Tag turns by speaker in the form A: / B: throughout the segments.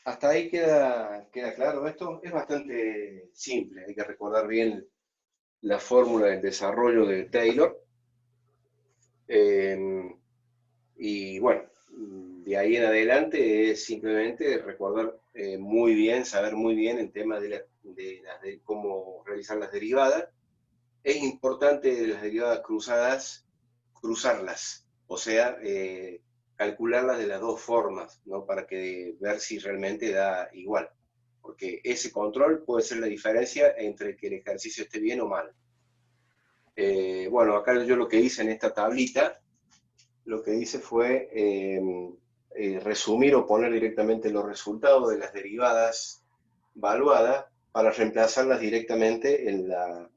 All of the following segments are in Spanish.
A: Hasta ahí queda claro esto. Es bastante simple, hay que recordar bien la fórmula del desarrollo de Taylor. Y bueno, de ahí en adelante es simplemente recordar muy bien, saber muy bien el tema de cómo realizar las derivadas. Es importante las derivadas cruzadas, cruzarlas, o sea, calcularlas de las dos formas, ¿no? Para que ver si realmente da igual. Porque ese control puede ser la diferencia entre que el ejercicio esté bien o mal. Bueno, acá yo lo que hice en esta tablita, lo que hice fue resumir o poner directamente los resultados de las derivadas valuadas para reemplazarlas directamente en la.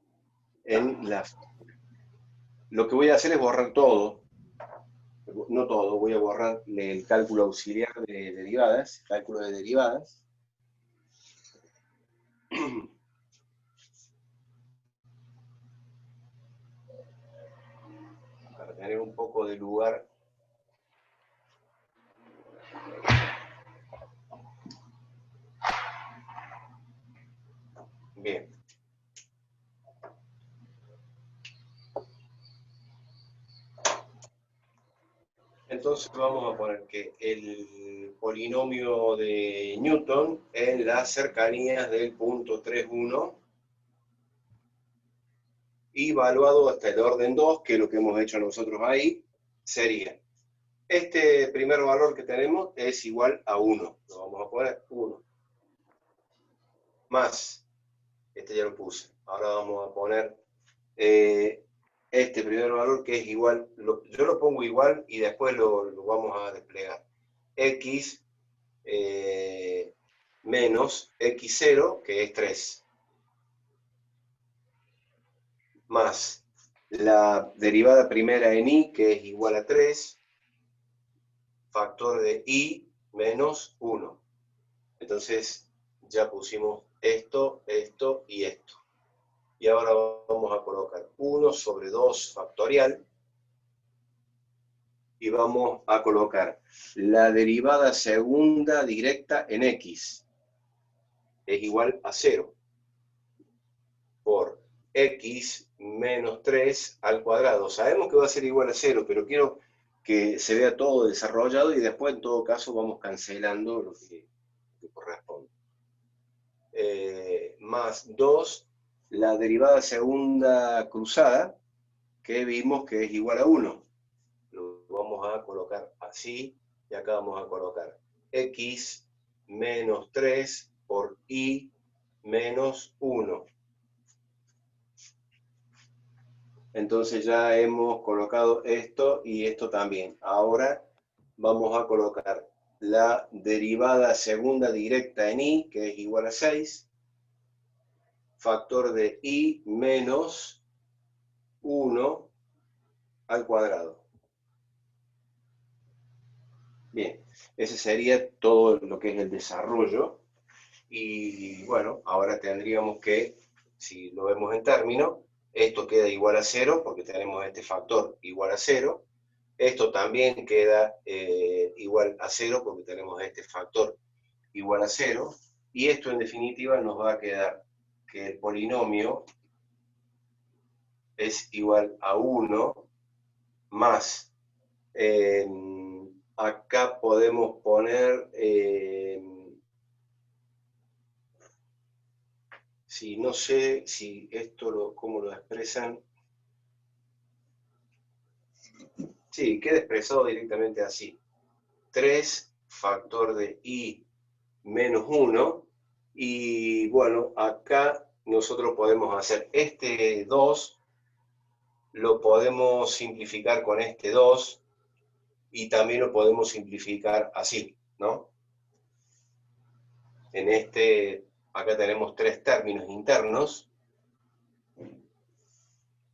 A: Lo que voy a hacer es borrar todo, no todo, voy a borrar el cálculo auxiliar de derivadas, cálculo de derivadas. Para tener un poco de lugar. Bien. Entonces vamos a poner que el polinomio de Newton en las cercanías del punto 3,1 y evaluado hasta el orden 2, que es lo que hemos hecho nosotros ahí, sería este primer valor que tenemos es igual a 1. Lo vamos a poner 1. Más, este ya lo puse. Ahora vamos a poner este primer valor que es igual, yo lo pongo igual y después lo vamos a desplegar. X menos x0, que es 3. Más la derivada primera en y, que es igual a 3, factor de y menos 1. Entonces ya pusimos esto, esto y esto. Y ahora vamos a colocar 1 sobre 2 factorial. Y vamos a colocar la derivada segunda directa en x. Es igual a 0. Por x menos 3 al cuadrado. Sabemos que va a ser igual a 0, pero quiero que se vea todo desarrollado y después en todo caso vamos cancelando lo que corresponde. Más 2, la derivada segunda cruzada, que vimos que es igual a 1. Lo vamos a colocar así, y acá vamos a colocar x menos 3 por y menos 1. Entonces ya hemos colocado esto y esto también. Ahora vamos a colocar la derivada segunda directa en y, que es igual a 6, factor de y menos 1 al cuadrado. Bien, ese sería todo lo que es el desarrollo. Y bueno, ahora tendríamos que, si lo vemos en términos, esto queda igual a 0 porque tenemos este factor igual a 0. Esto también queda igual a 0 porque tenemos este factor igual a 0. Y esto en definitiva nos va a quedar que el polinomio es igual a 1 más, acá podemos poner, si no sé si esto cómo lo expresan. Sí, queda expresado directamente así. 3 factor de y menos 1. Y bueno, acá nosotros podemos hacer este 2, lo podemos simplificar con este 2, y también lo podemos simplificar así, ¿no? En este, acá tenemos 3 términos internos.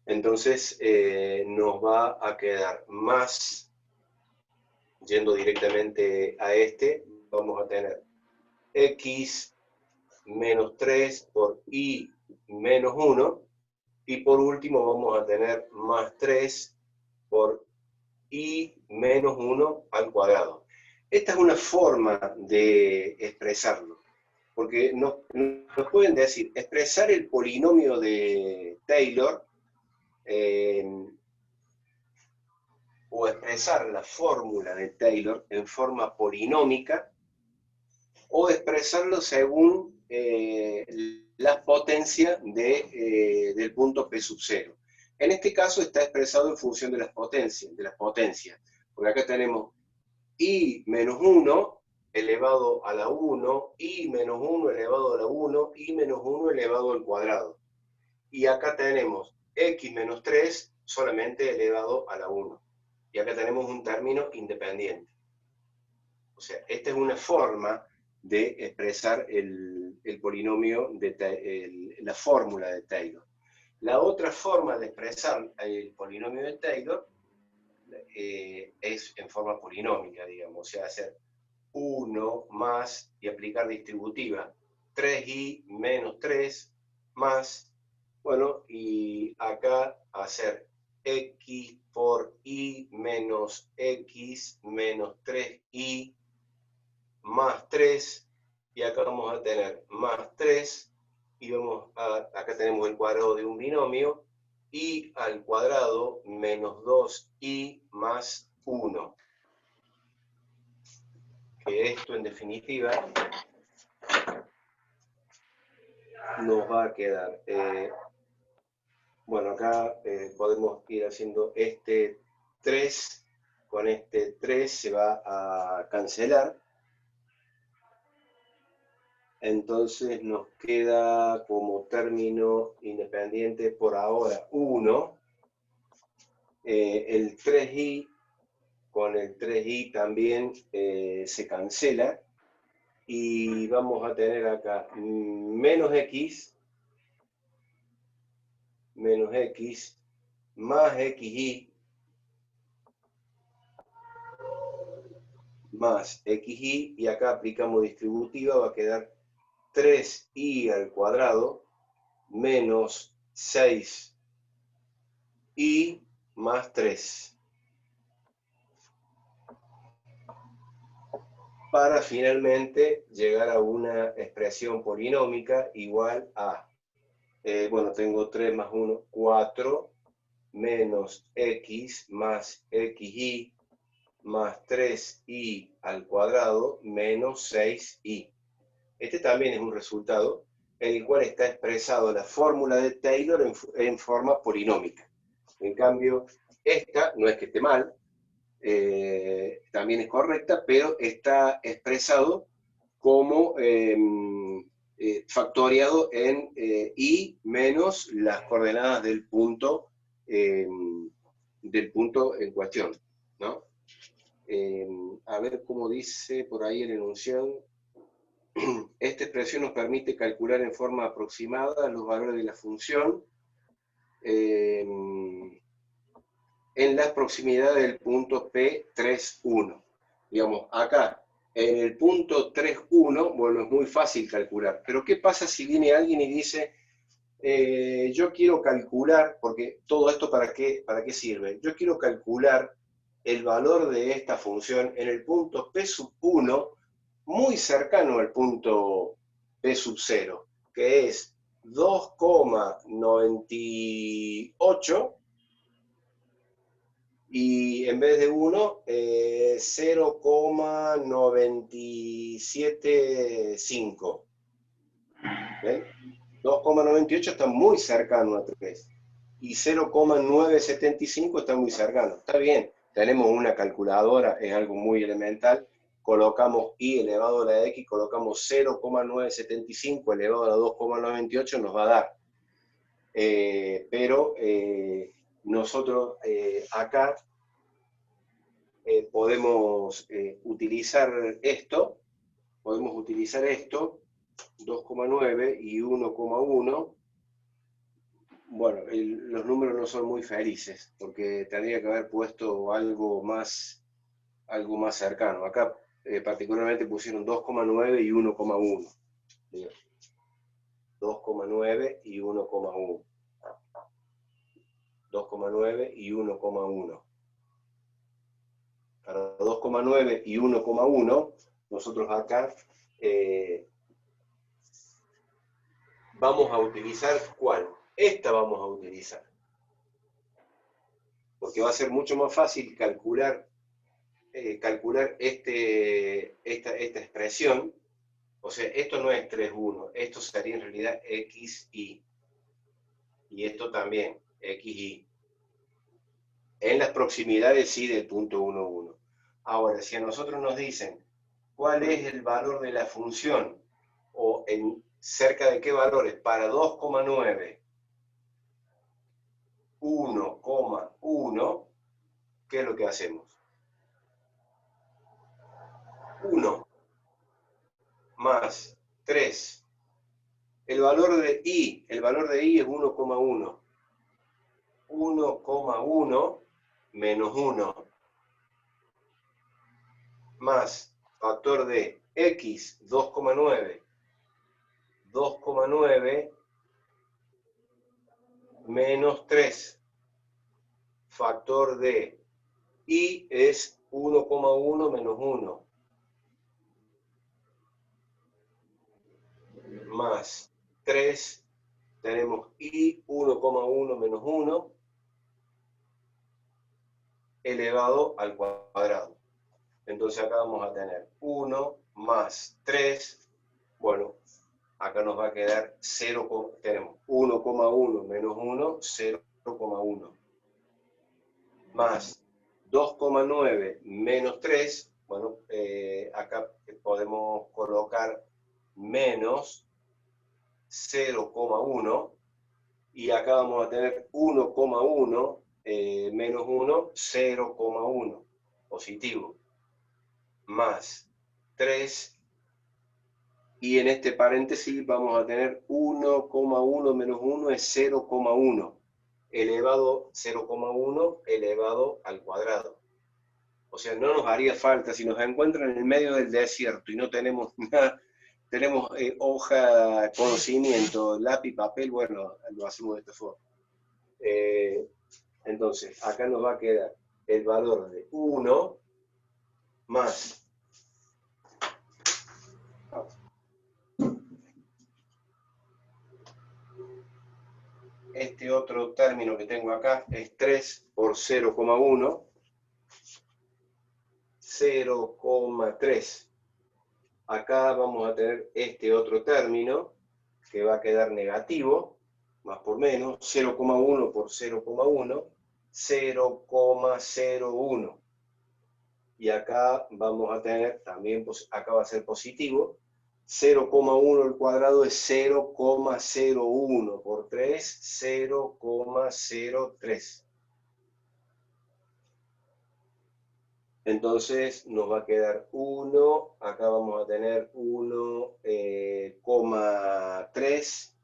A: Entonces nos va a quedar más, yendo directamente a este, vamos a tener x menos 3 por y menos 1, y por último vamos a tener más 3 por y menos 1 al cuadrado. Esta es una forma de expresarlo, porque nos pueden decir, expresar el polinomio de Taylor o expresar la fórmula de Taylor en forma polinómica o expresarlo según la potencia del punto P sub 0. En este caso está expresado en función de las potencias, porque acá tenemos i menos 1 elevado a la 1, i menos 1 elevado a la 1, i menos 1 elevado al cuadrado. Y acá tenemos x menos 3 solamente elevado a la 1. Y acá tenemos un término independiente. O sea, esta es una forma de expresar el polinomio, la fórmula de Taylor. La otra forma de expresar el polinomio de Taylor es en forma polinómica, digamos, o sea, hacer 1 más y aplicar distributiva, 3i menos 3 más, bueno, y acá hacer x por i menos x menos 3i más 3, y acá vamos a tener más 3, y acá tenemos el cuadrado de un binomio, i al cuadrado menos 2i más 1. Que esto en definitiva nos va a quedar, bueno, acá podemos ir haciendo este 3, con este 3 se va a cancelar, entonces nos queda como término independiente por ahora 1, el 3i con el 3i también se cancela, y vamos a tener acá menos x más xi más xi, y acá aplicamos distributiva, va a quedar 3i al cuadrado menos 6i más 3. Para finalmente llegar a una expresión polinómica igual a, bueno, tengo 3 más 1, 4, menos x más xi más 3i al cuadrado menos 6i. Este también es un resultado en el cual está expresado la fórmula de Taylor en forma polinómica. En cambio, esta no es que esté mal, también es correcta, pero está expresado como factoriado en i menos las coordenadas del punto en cuestión, ¿no? A ver cómo dice por ahí en la enunciado. Esta expresión nos permite calcular en forma aproximada los valores de la función en las proximidades del punto P31. Digamos, acá, en el punto 3,1, bueno, es muy fácil calcular, pero ¿qué pasa si viene alguien y dice, yo quiero calcular, porque todo esto ¿para qué sirve? Yo quiero calcular el valor de esta función en el punto P sub 1, muy cercano al punto P sub 0, que es 2,98, y en vez de 1, 0,975. ¿Ven? 2,98 está muy cercano a 3. Y 0,975 está muy cercano. Está bien, tenemos una calculadora, es algo muy elemental. Colocamos i elevado a la x, colocamos 0,975 elevado a la 2,98, nos va a dar. Pero nosotros acá podemos utilizar esto, 2,9 y 1,1. Bueno, los números no son muy felices, porque tendría que haber puesto algo más cercano. Acá particularmente pusieron 2,9 y 1,1. 2,9 y 1,1. 2,9 y 1,1. para 2,9 y 1,1, nosotros acá vamos a utilizar ¿cuál? Esta vamos a utilizar. Porque va a ser mucho más fácil calcular esta expresión. O sea, esto no es 3,1, esto sería en realidad xy. Y esto también, xy. En las proximidades sí del punto 1,1. Ahora, si a nosotros nos dicen cuál es el valor de la función, o en cerca de qué valores, para 2,9, 1,1, ¿qué es lo que hacemos? 1 más 3. El valor de i es 1,1. 1,1 menos 1 más factor de x, 2,9. 2,9 menos 3. Factor de i es 1,1 menos 1. Más 3, tenemos i 1,1 menos 1 elevado al cuadrado. Entonces acá vamos a tener 1 más 3, bueno, acá nos va a quedar 0, tenemos 1,1 menos 1, 0,1. Más 2,9 menos 3, bueno, acá podemos colocar menos 0,1, y acá vamos a tener 1,1 menos 1, 0,1, positivo, más 3, y en este paréntesis vamos a tener 1,1 menos 1 es 0,1, elevado 0,1 elevado al cuadrado. O sea, no nos haría falta, si nos encuentran en el medio del desierto y no tenemos nada, tenemos hoja, conocimiento, lápiz, papel, bueno, lo hacemos de esta forma. Entonces, acá nos va a quedar el valor de 1 más este otro término que tengo acá es 3 por 0,1, 0,3. Acá vamos a tener este otro término que va a quedar negativo, más por menos, 0,1 por 0,1, 0,01. Y acá vamos a tener también, acá va a ser positivo, 0,1 al cuadrado es 0,01 por 3, 0,03. Entonces nos va a quedar 1, acá vamos a tener 1,3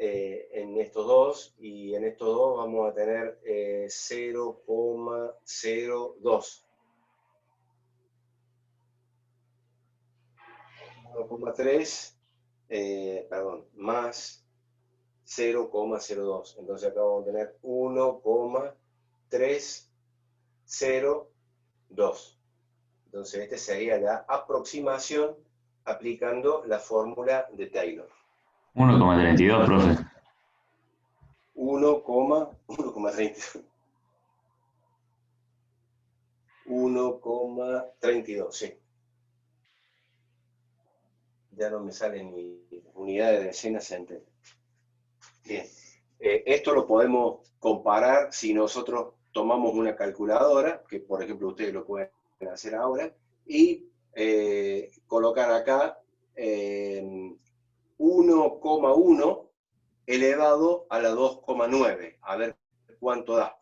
A: en estos dos, y en estos dos vamos a tener 0,02. 1,3, perdón, más 0,02. Entonces acá vamos a tener 1,302. Entonces esta sería la aproximación aplicando la fórmula de Taylor.
B: 1,32, profe.
A: 1,32. 1,32, sí. Ya no me salen ni unidades de decenas enteras. Bien. Esto lo podemos comparar si nosotros tomamos una calculadora, que por ejemplo ustedes lo pueden hacer ahora, y colocar acá 1,1 elevado a la 2,9, a ver cuánto da,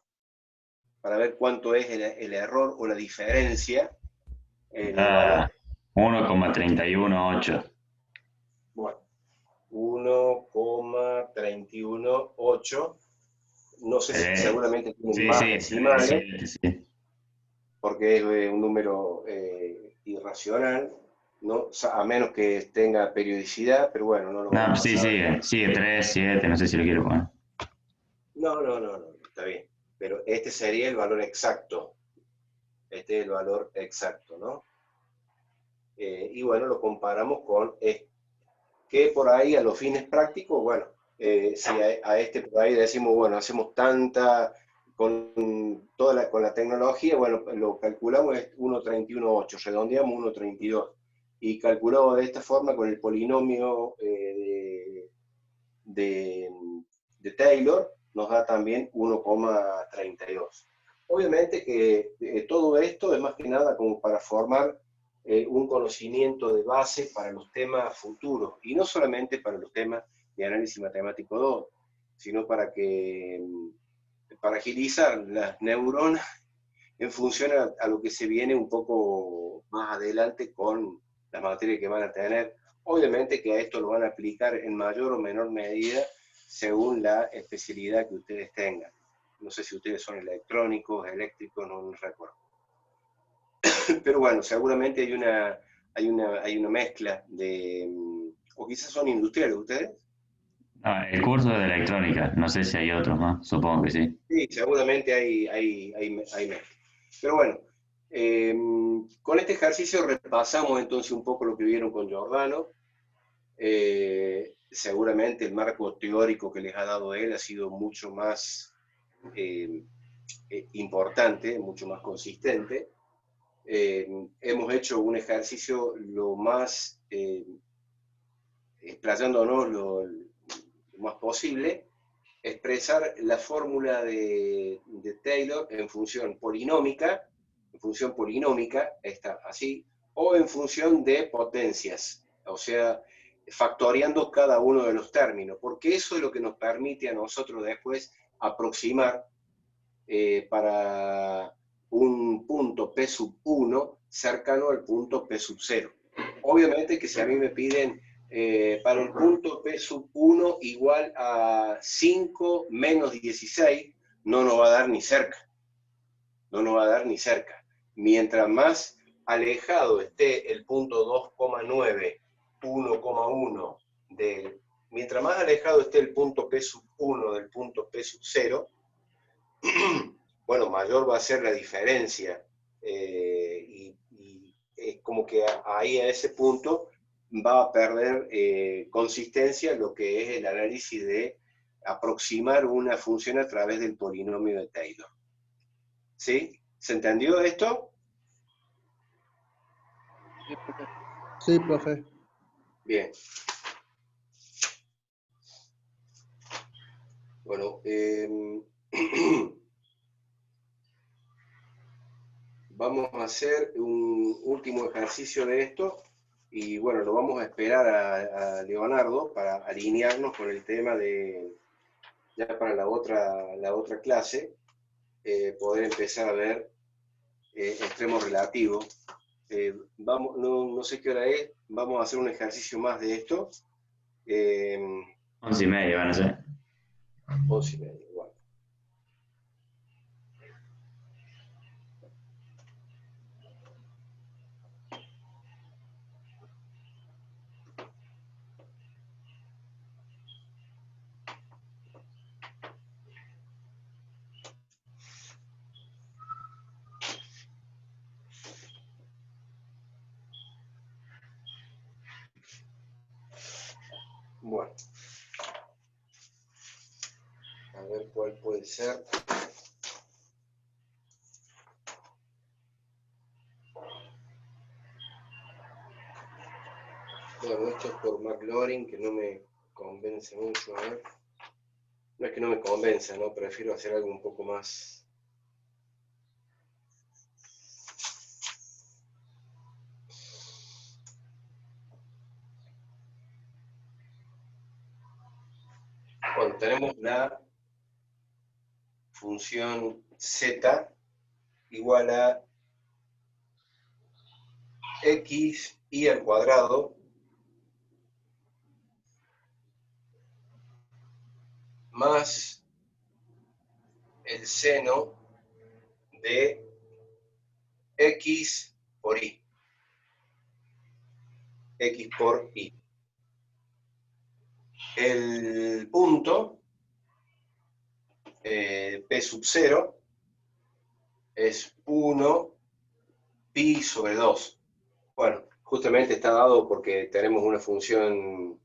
A: para ver cuánto es el error o la diferencia en el valor.
B: 1,318.
A: Bueno, 1,318, no sé si seguramente tienen más decimales,
B: sí.
A: porque es un número irracional, ¿no? A menos que tenga periodicidad, pero bueno, no lo vamos a saber.
B: Sigue 3, 7, no sé si lo quiero poner.
A: No, está bien. Pero este sería el valor exacto. este es el valor exacto, ¿no? Y bueno, lo comparamos con este, que por ahí a los fines prácticos, bueno, si a este por ahí decimos, bueno, hacemos tanta, con la tecnología, bueno, lo calculamos es 1,31,8, redondeamos 1,32, y calculamos de esta forma con el polinomio de, de Taylor, nos da también 1,32. Obviamente que todo esto es más que nada como para formar un conocimiento de base para los temas futuros, y no solamente para los temas de análisis matemático 2, sino para agilizar las neuronas en función a lo que se viene un poco más adelante con las materias que van a tener. Obviamente que a esto lo van a aplicar en mayor o menor medida según la especialidad que ustedes tengan. No sé si ustedes son electrónicos, eléctricos, no recuerdo. Pero bueno, seguramente hay una mezcla de... O quizás son industriales ustedes.
B: No, el curso de electrónica, no sé si hay otros más, supongo que sí.
A: Sí, seguramente hay mezcla. Pero bueno, con este ejercicio repasamos entonces un poco lo que vieron con Giordano. Seguramente el marco teórico que les ha dado él ha sido mucho más importante, mucho más consistente. Hemos hecho un ejercicio lo más, explayándonos lo más posible, expresar la fórmula de Taylor en función polinómica, está así, o en función de potencias, o sea, factoreando cada uno de los términos, porque eso es lo que nos permite a nosotros después aproximar para un punto P sub 1 cercano al punto P sub 0. Obviamente que si a mí me piden para el punto P sub 1 igual a 5 menos 16, no nos va a dar ni cerca. No nos va a dar ni cerca. Mientras más alejado esté el punto 2,9, 1,1 del... Mientras más alejado esté el punto P sub 1 del punto P sub 0, bueno, mayor va a ser la diferencia. Y es como que ahí a ese punto va a perder consistencia lo que es el análisis de aproximar una función a través del polinomio de Taylor. ¿Sí? ¿Se entendió esto?
C: Sí, profe.
A: Bien. Bueno, vamos a hacer un último ejercicio de esto y bueno, lo vamos a esperar a Leonardo para alinearnos con el tema de, ya para la otra clase, poder empezar a ver extremos relativos. Vamos, no sé qué hora es, vamos a hacer un ejercicio más de esto.
B: 11:30 van a ser.
A: 11:30, igual. Bueno, a ver cuál puede ser. Bueno, esto es por McLaurin, que no me convence mucho. A ver. No es que no me convenza, ¿no? Prefiero hacer algo un poco más... Bueno, tenemos la función z igual a x y al cuadrado más el seno de x por y. X por y. El punto P sub 0 es 1 pi sobre 2. Bueno, justamente está dado porque tenemos una función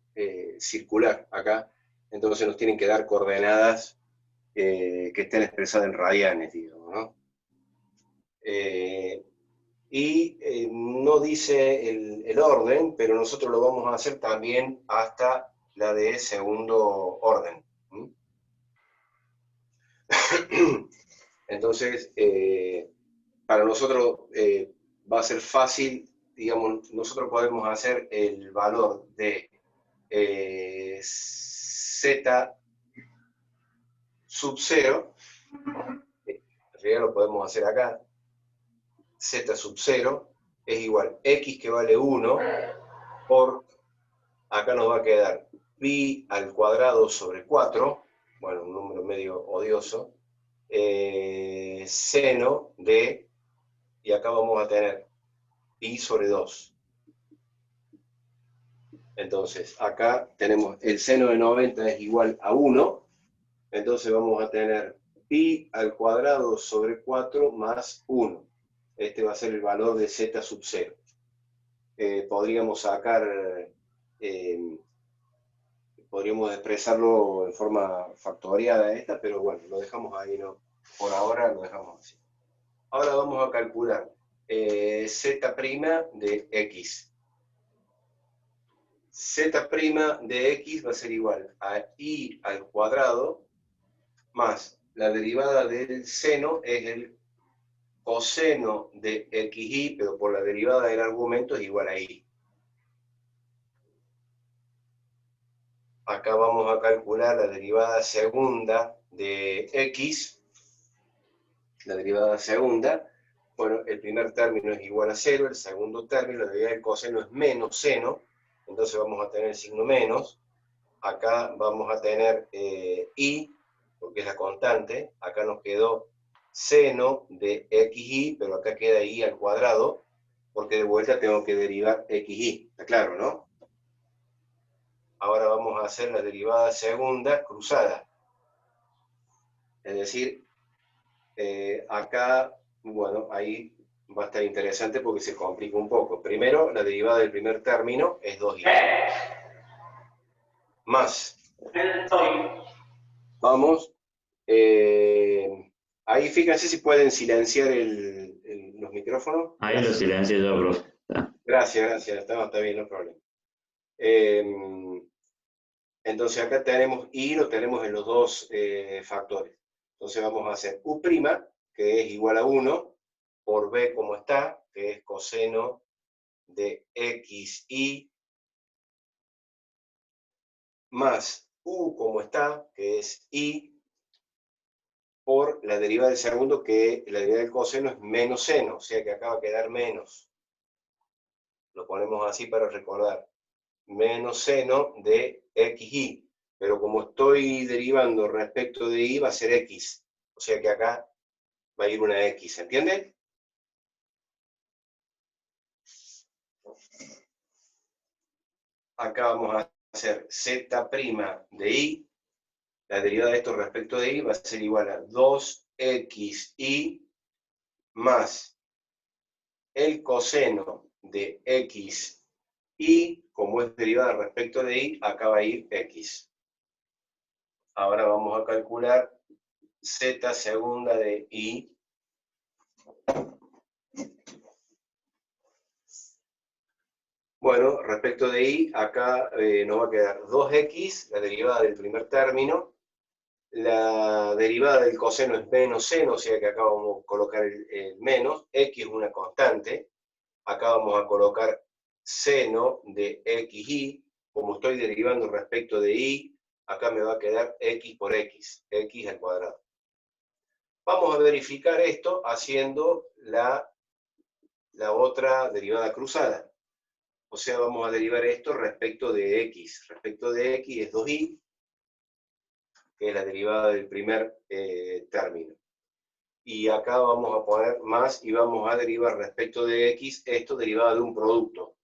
A: circular acá, entonces nos tienen que dar coordenadas que estén expresadas en radianes, digamos, ¿no? No dice el orden, pero nosotros lo vamos a hacer también hasta la de segundo orden. Entonces, para nosotros va a ser fácil, digamos, nosotros podemos hacer el valor de z sub 0, en realidad lo podemos hacer acá, z sub 0 es igual x que vale 1 por, acá nos va a quedar pi al cuadrado sobre 4, bueno, un número medio odioso, seno de, y acá vamos a tener pi sobre 2. Entonces, acá tenemos el seno de 90 es igual a 1, entonces vamos a tener pi al cuadrado sobre 4 más 1. Este va a ser el valor de z sub 0. Podríamos sacar, podríamos expresarlo en forma factoriada esta, pero bueno, lo dejamos ahí, ¿no? Por ahora lo dejamos así. Ahora vamos a calcular z' de x. Z' de x va a ser igual a i al cuadrado más la derivada del seno es el coseno de xy, pero por la derivada del argumento es igual a y. Acá vamos a calcular la derivada segunda de x. La derivada segunda, bueno, el primer término es igual a 0, el segundo término, la derivada del coseno es menos seno, entonces vamos a tener el signo menos. Acá vamos a tener y, porque es la constante, acá nos quedó seno de xy, pero acá queda y al cuadrado, porque de vuelta tengo que derivar xy, está claro, ¿no? Ahora vamos a hacer la derivada segunda cruzada. Es decir, acá, bueno, ahí va a estar interesante porque se complica un poco. Primero, la derivada del primer término es 2y. Más. Vamos. Ahí fíjense si pueden silenciar los micrófonos.
B: Ahí lo silencio yo, profe.
A: Gracias, está bien, no hay problema. Entonces acá tenemos y lo tenemos en los dos factores. Entonces vamos a hacer u', que es igual a 1, por b como está, que es coseno de xy, más u como está, que es y, por la derivada del segundo, que la derivada del coseno es menos seno, o sea que acá va a quedar menos. Lo ponemos así para recordar. Menos seno de xy. Pero como estoy derivando respecto de y, va a ser x. O sea que acá va a ir una x, ¿entienden? Acá vamos a hacer z' de y. La derivada de esto respecto de y va a ser igual a 2xy más el coseno de x y, como es derivada respecto de y, acá va a ir x. Ahora vamos a calcular z segunda de y. Bueno, respecto de y, acá nos va a quedar 2x, la derivada del primer término. La derivada del coseno es menos seno, o sea que acá vamos a colocar el menos. X es una constante. Acá vamos a colocar seno de xy. Como estoy derivando respecto de y, acá me va a quedar x por x, x al cuadrado. Vamos a verificar esto haciendo la otra derivada cruzada. O sea, vamos a derivar esto respecto de x. Respecto de x es 2y, que es la derivada del primer término. Y acá vamos a poner más y vamos a derivar respecto de x, esto derivado de un producto.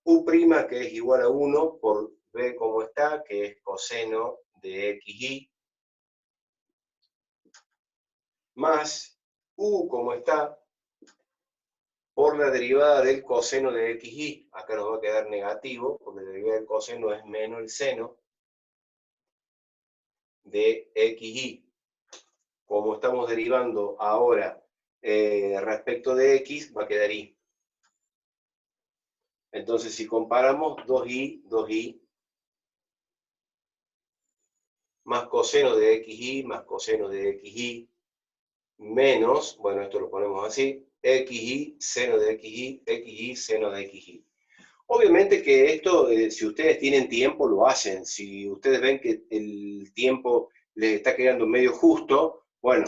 A: U', que es igual a 1 por b como está, que es coseno de xy, más u como está, por la derivada del coseno de xy. Acá nos va a quedar negativo, porque la derivada del coseno es menos el seno de xy. Como estamos derivando ahora respecto de x, va a quedar y. Entonces, si comparamos 2y, más coseno de xy, más coseno de xy, menos, bueno, esto lo ponemos así, xy, seno de xy, seno de xy. Obviamente que esto, si ustedes tienen tiempo, lo hacen. Si ustedes ven que el tiempo les está quedando medio justo, bueno,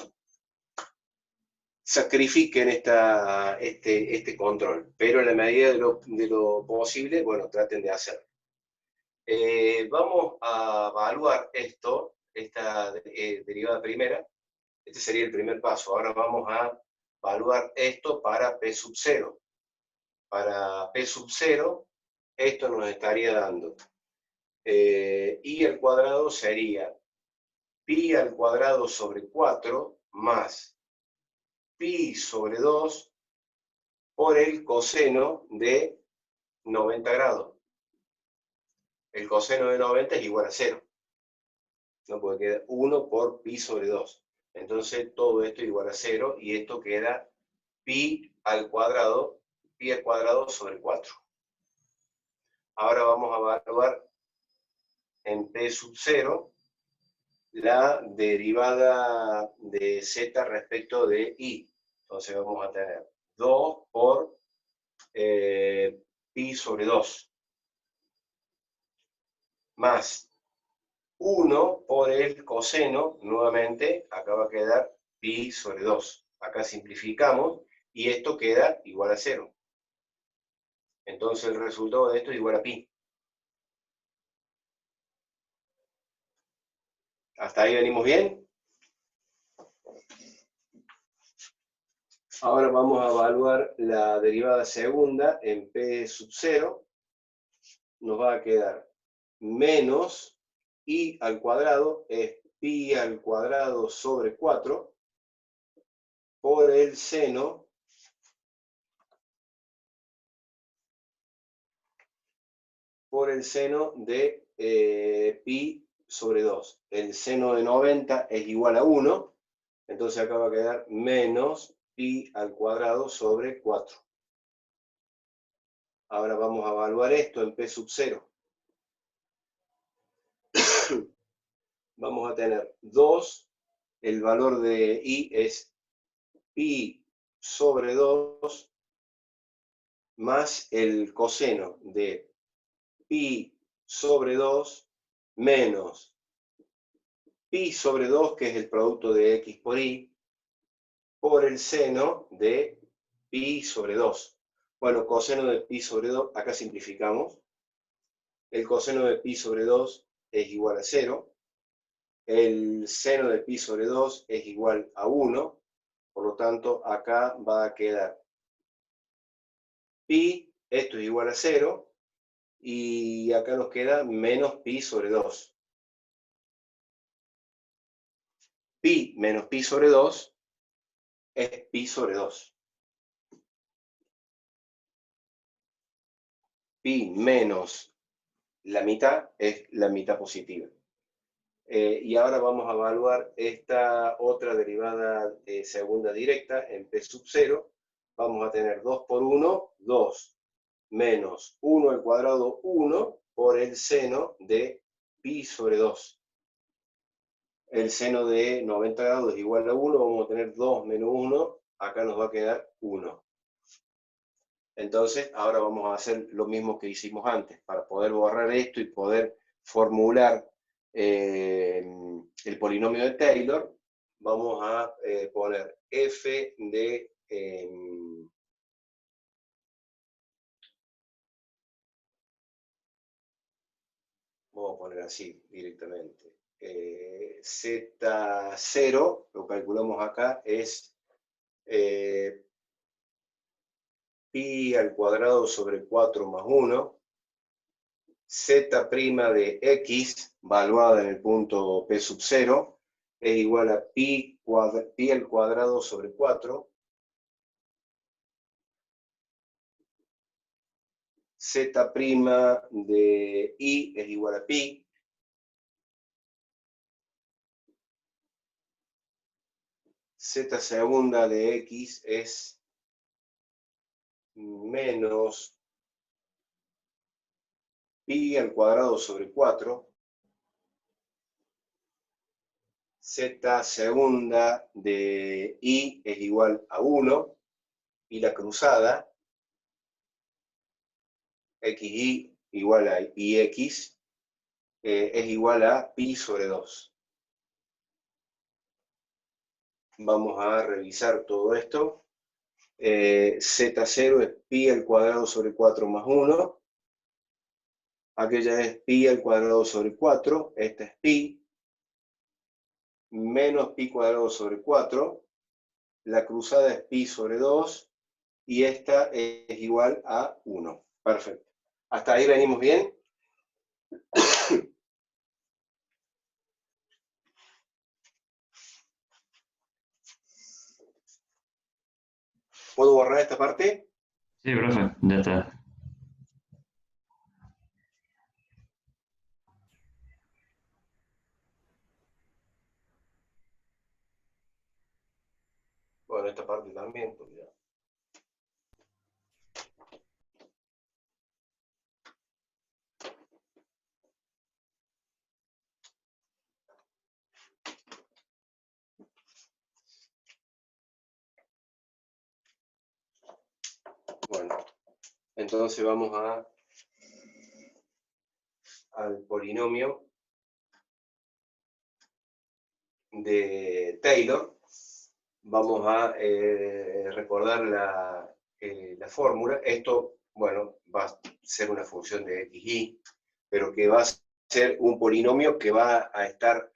A: sacrifiquen este control, pero en la medida de lo posible, bueno, traten de hacerlo. Vamos a evaluar esta derivada primera. Este sería el primer paso. Ahora vamos a evaluar esto para P sub 0. Para P sub 0, esto nos estaría dando y al cuadrado sería pi al cuadrado sobre 4 más pi sobre 2 por el coseno de 90 grados. El coseno de 90 es igual a 0. No puede quedar 1 por pi sobre 2. Entonces todo esto es igual a 0 y esto queda pi al cuadrado sobre 4. Ahora vamos a evaluar en P sub 0 la derivada de z respecto de y. Entonces vamos a tener 2 por pi sobre 2 más 1 por el coseno, nuevamente, acá va a quedar pi sobre 2. Acá simplificamos y esto queda igual a 0. Entonces el resultado de esto es igual a pi. ¿Hasta ahí venimos bien? Ahora vamos a evaluar la derivada segunda en P sub 0. Nos va a quedar menos y al cuadrado es pi al cuadrado sobre 4 por el seno de pi sobre 2. El seno de 90 es igual a 1, entonces acá va a quedar menos pi al cuadrado sobre 4. Ahora vamos a evaluar esto en P sub 0. Vamos a tener 2, el valor de i es pi sobre 2 más el coseno de pi sobre 2 menos pi sobre 2, que es el producto de x por y, por el seno de pi sobre 2. Bueno, coseno de pi sobre 2, acá simplificamos. El coseno de pi sobre 2 es igual a 0. El seno de pi sobre 2 es igual a 1. Por lo tanto, acá va a quedar pi, esto es igual a 0. Y acá nos queda menos pi sobre 2. Pi menos pi sobre 2 es pi sobre 2. Pi menos la mitad es la mitad positiva. Y ahora vamos a evaluar esta otra derivada segunda directa en P sub 0. Vamos a tener 2 por 1, 2, menos 1 al cuadrado, 1, por el seno de pi sobre 2. El seno de 90 grados es igual a 1, vamos a tener 2 menos 1, acá nos va a quedar 1. Entonces, ahora vamos a hacer lo mismo que hicimos antes, para poder borrar esto y poder formular el polinomio de Taylor. Vamos a poner f de... vamos a poner así directamente. Z0, lo calculamos acá, es pi al cuadrado sobre 4 más 1, z' de x, valuada en el punto P sub 0, es igual a pi al cuadrado sobre 4, Z' de I es igual a pi. Z segunda de X es menos pi al cuadrado sobre 4. Z segunda de I es igual a 1. Y la cruzada, XI igual a IX, es igual a pi sobre 2. Vamos a revisar todo esto. Z0 es pi al cuadrado sobre 4 más 1. Aquella es pi al cuadrado sobre 4. Esta es pi. Menos pi cuadrado sobre 4. La cruzada es pi sobre 2. Y esta es igual a 1. Perfecto. ¿Hasta ahí venimos bien? ¿Puedo borrar esta parte?
B: Sí, profe, ya está.
A: Bueno, esta parte también, pues ya. Bueno, entonces vamos al polinomio de Taylor. Vamos a recordar la fórmula. Esto, bueno, va a ser una función de xy, pero que va a ser un polinomio que va a estar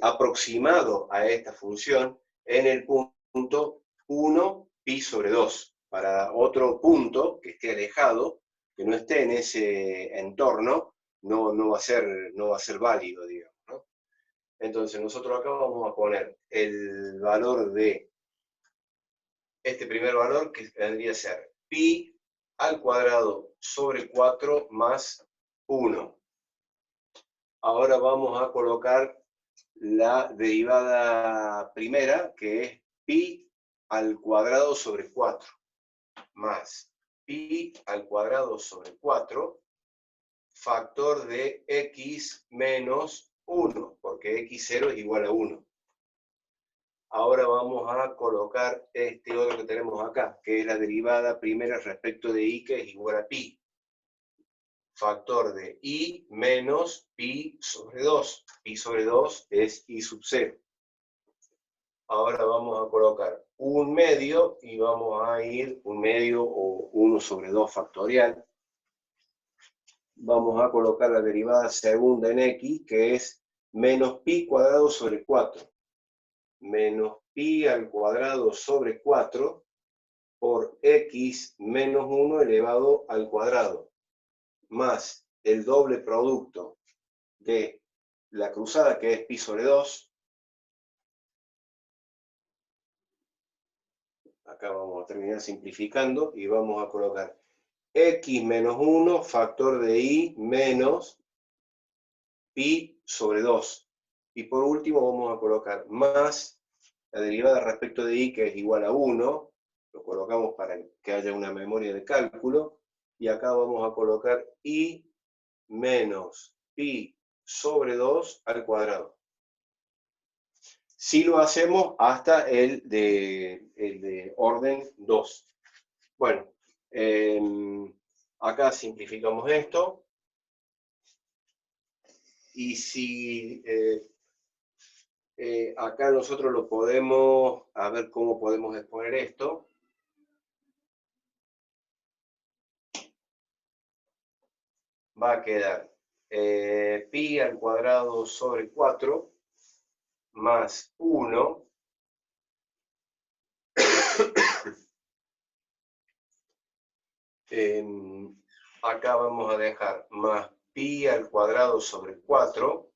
A: aproximado a esta función en el punto 1 pi sobre 2. Para otro punto que esté alejado, que no esté en ese entorno, no va a ser válido, digamos, ¿no? Entonces nosotros acá vamos a poner el valor de este primer valor, que vendría a ser pi al cuadrado sobre 4 más 1. Ahora vamos a colocar la derivada primera, que es pi al cuadrado sobre 4, más pi al cuadrado sobre 4, factor de x menos 1, porque x0 es igual a 1. Ahora vamos a colocar este otro que tenemos acá, que es la derivada primera respecto de i, que es igual a pi. Factor de i menos pi sobre 2. Pi sobre 2 es i sub 0. Ahora vamos a colocar un medio y vamos a ir un medio o 1 sobre 2 factorial. Vamos a colocar la derivada segunda en x, que es menos pi cuadrado sobre 4. Menos pi al cuadrado sobre 4 por x menos 1 elevado al cuadrado, más el doble producto de la cruzada, que es pi sobre 2. Acá vamos a terminar simplificando y vamos a colocar x menos 1 factor de i menos pi sobre 2. Y por último vamos a colocar más la derivada respecto de i, que es igual a 1. Lo colocamos para que haya una memoria de cálculo. Y acá vamos a colocar i menos pi sobre 2 al cuadrado. Si lo hacemos hasta el de orden 2. Bueno, acá simplificamos esto. Y si acá nosotros lo podemos, a ver cómo podemos exponer esto. Va a quedar pi al cuadrado sobre 4 más 1 acá vamos a dejar más pi al cuadrado sobre 4,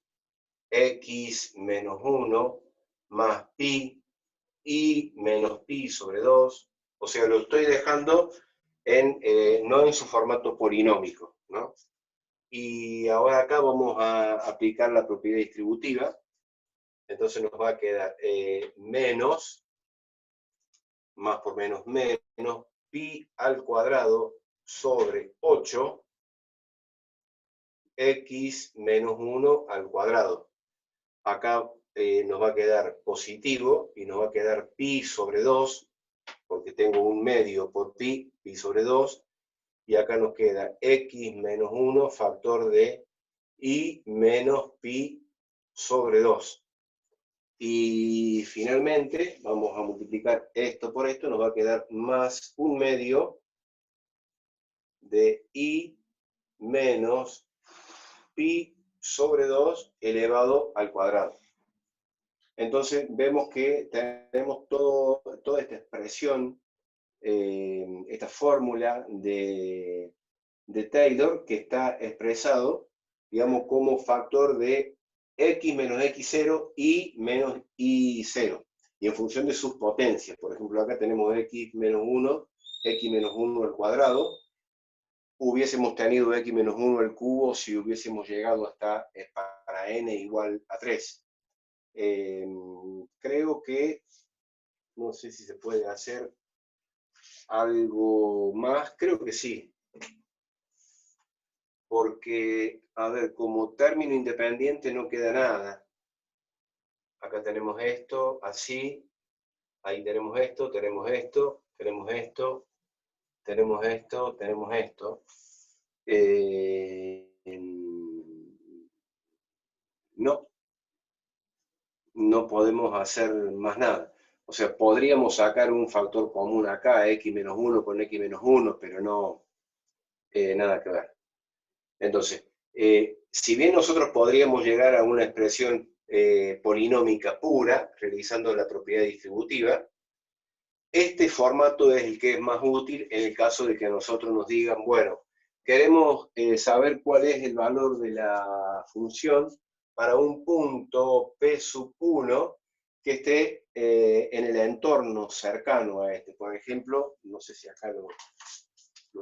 A: x menos 1, más pi, y menos pi sobre 2. O sea, lo estoy dejando no en su formato polinómico, ¿no? Y ahora acá vamos a aplicar la propiedad distributiva. Entonces nos va a quedar menos, más por menos menos, pi al cuadrado sobre 8, x menos 1 al cuadrado. Acá nos va a quedar positivo y nos va a quedar pi sobre 2, porque tengo un medio por pi sobre 2, y acá nos queda x menos 1 factor de i menos pi sobre 2. Y finalmente vamos a multiplicar esto por esto, nos va a quedar más un medio de i menos pi sobre 2 elevado al cuadrado. Entonces vemos que tenemos toda esta expresión, esta fórmula de Taylor que está expresado, digamos, como factor de x menos x0 y menos y0, y en función de sus potencias. Por ejemplo, acá tenemos x menos 1, x menos 1 al cuadrado. Hubiésemos tenido x menos 1 al cubo si hubiésemos llegado hasta para n igual a 3. Creo que, no sé si se puede hacer algo más, creo que sí. Porque, a ver, como término independiente no queda nada. Acá tenemos esto, así, ahí tenemos esto, tenemos esto, tenemos esto, tenemos esto, tenemos esto. No podemos hacer más nada. O sea, podríamos sacar un factor común acá, x menos 1 con x menos 1, pero no, nada que ver. Entonces, si bien nosotros podríamos llegar a una expresión polinómica pura, realizando la propiedad distributiva, este formato es el que es más útil en el caso de que a nosotros nos digan, bueno, queremos saber cuál es el valor de la función para un punto P sub 1 que esté en el entorno cercano a este. Por ejemplo, no sé si acá lo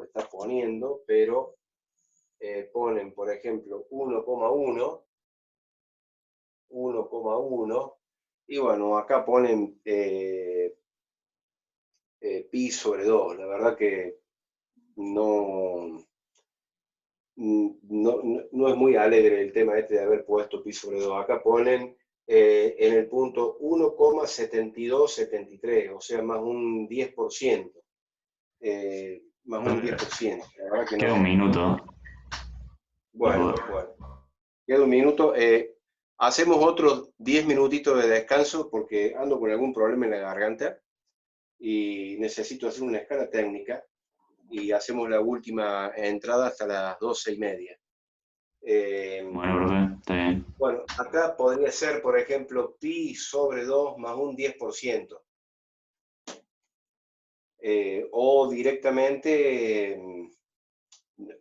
A: está poniendo, pero ponen, por ejemplo, 1,1, 1,1, y bueno, acá ponen pi sobre 2. La verdad que no, no es muy alegre el tema este de haber puesto pi sobre 2. Acá ponen en el punto 1,7273, o sea, más un 10%. Más un 10%. La verdad que
B: Queda
A: no.
B: un minuto.
A: Bueno. Queda un minuto. Hacemos otros 10 minutitos de descanso porque ando con algún problema en la garganta y necesito hacer una escala técnica, y hacemos la última entrada hasta las 12:30.
B: Bueno, profe, está bien.
A: Bueno, acá podría ser, por ejemplo, pi sobre 2 más un 10%. O directamente,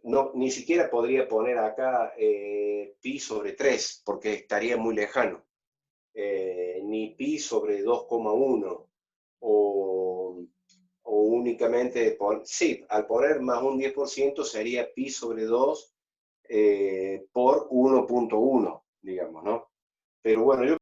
A: no, ni siquiera podría poner acá pi sobre 3, porque estaría muy lejano. Ni pi sobre 2,1, o únicamente, sí, al poner más un 10% sería pi sobre 2 por 1,1, digamos, ¿no? Pero bueno, yo